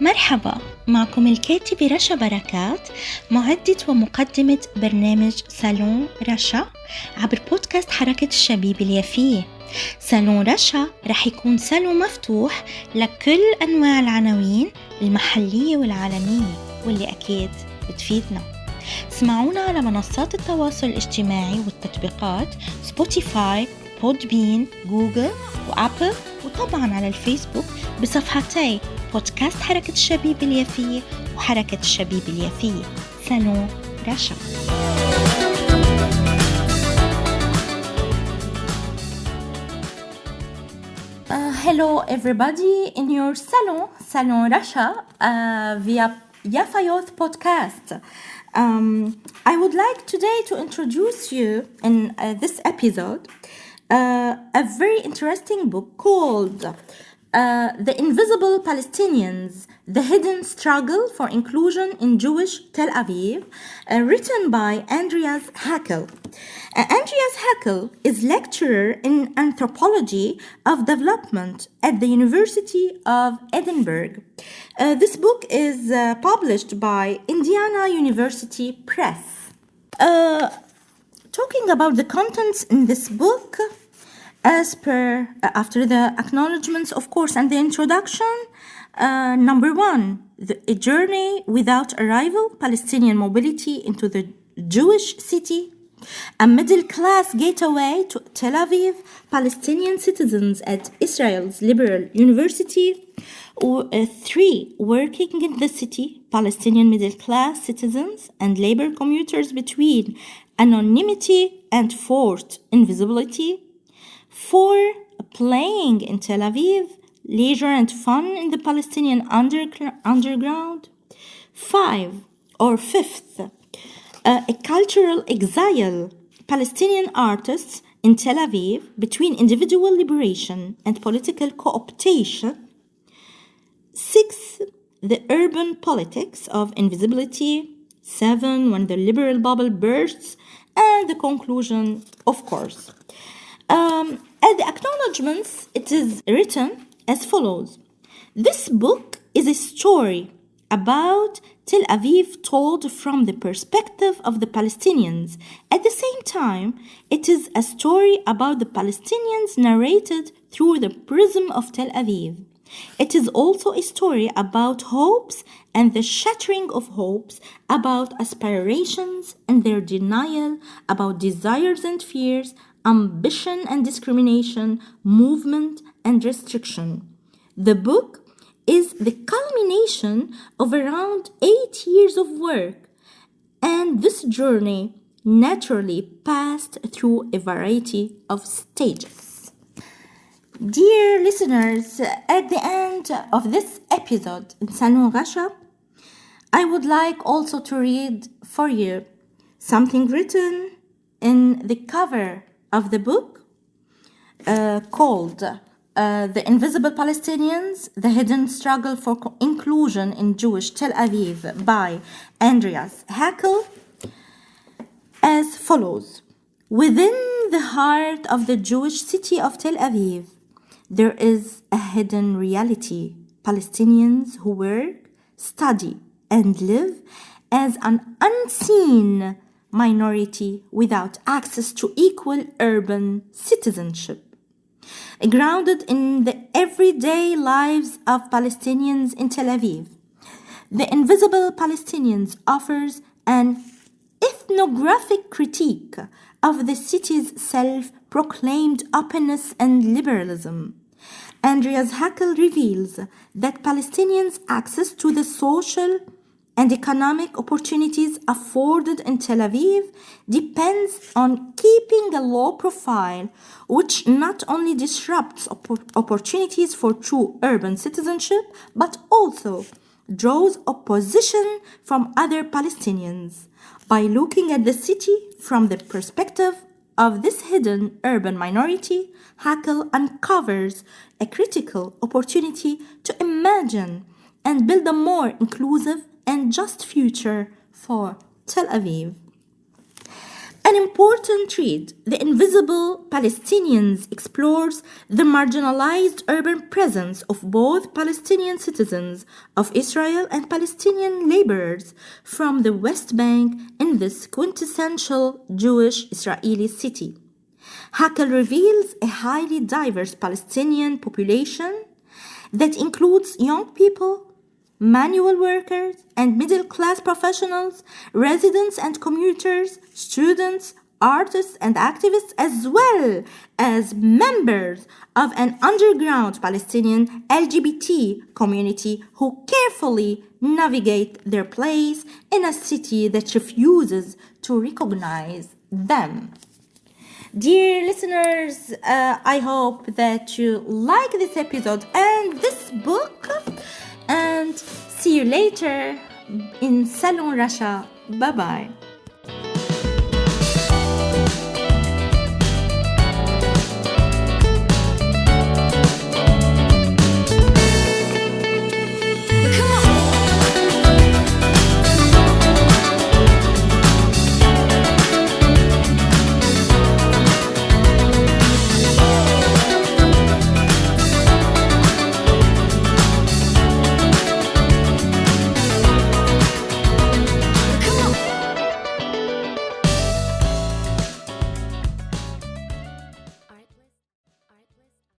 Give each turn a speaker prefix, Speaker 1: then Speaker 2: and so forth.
Speaker 1: مرحبا، معكم الكاتبة رشا بركات، معدة ومقدمة برنامج صالون رشا عبر بودكاست حركة الشبيبة اليافية. صالون رشا رح يكون صالون مفتوح لكل أنواع العناوين المحلية والعالمية واللي أكيد بتفيدنا. اسمعونا على منصات التواصل الاجتماعي والتطبيقات سبوتيفاي، بودبين، جوجل وأبل، وطبعا على الفيسبوك بصفحتي بودكاست حركة الشبيبة اليافية وحركة الشبيبة اليافية. صالون رشا. Hello everybody in your Salon Russia via Yafayot podcast. I would like today to introduce you in this episode a very interesting book called The Invisible Palestinians, The Hidden Struggle for Inclusion in Jewish Tel Aviv, written by Andreas Haeckel. Andreas Haeckel is lecturer in anthropology of development at the University of Edinburgh. This book is published by Indiana University Press. Talking about the contents in this book, as per after the acknowledgements, of course, and the introduction, number one, a journey without arrival, Palestinian mobility into the Jewish city, a middle-class gateway to Tel Aviv, Palestinian citizens at Israel's Liberal University, or three, working in the city, Palestinian middle-class citizens and labor commuters between anonymity and forced invisibility. 4, playing in Tel Aviv, leisure and fun in the Palestinian underground. 5, or fifth, a cultural exile, Palestinian artists in Tel Aviv between individual liberation and political co-optation. 6, the urban politics of invisibility. 7, when the liberal bubble bursts. And the conclusion, of course. At the acknowledgements, it is written as follows. This book is a story about Tel Aviv told from the perspective of the Palestinians. At the same time, it is a story about the Palestinians narrated through the prism of Tel Aviv. It is also a story about hopes and the shattering of hopes, about aspirations and their denial, about desires and fears, ambition and discrimination, movement and restriction. The book is the culmination of around 8 years of work, and this journey naturally passed through a variety of stages. Dear listeners, at the end of this episode in Salon Russia, I would like also to read for you something written in the cover of the book called The Invisible Palestinians, The Hidden Struggle for Inclusion in Jewish Tel Aviv by Andreas Haeckel, as follows. Within the heart of the Jewish city of Tel Aviv, there is a hidden reality. Palestinians who work, study, and live as an unseen minority without access to equal urban citizenship. Grounded in the everyday lives of Palestinians in Tel Aviv, The Invisible Palestinians offers an ethnographic critique of the city's self-proclaimed openness and liberalism. Andreas Haeckel reveals that Palestinians' access to the social and economic opportunities afforded in Tel Aviv depends on keeping a low profile, which not only disrupts opportunities for true urban citizenship, but also draws opposition from other Palestinians. By looking at the city from the perspective of this hidden urban minority, Haeckel uncovers a critical opportunity to imagine and build a more inclusive and just future for Tel Aviv. An important read, The Invisible Palestinians, explores the marginalized urban presence of both Palestinian citizens of Israel and Palestinian laborers from the West Bank in this quintessential Jewish Israeli city. Hakel reveals a highly diverse Palestinian population that includes young people, manual workers and middle-class professionals, residents and commuters, students, artists and activists, as well as members of an underground Palestinian LGBT community who carefully navigate their place in a city that refuses to recognize them. Dear listeners, I hope that you like this episode and this book, and see you later in Salon Russia. Bye-bye.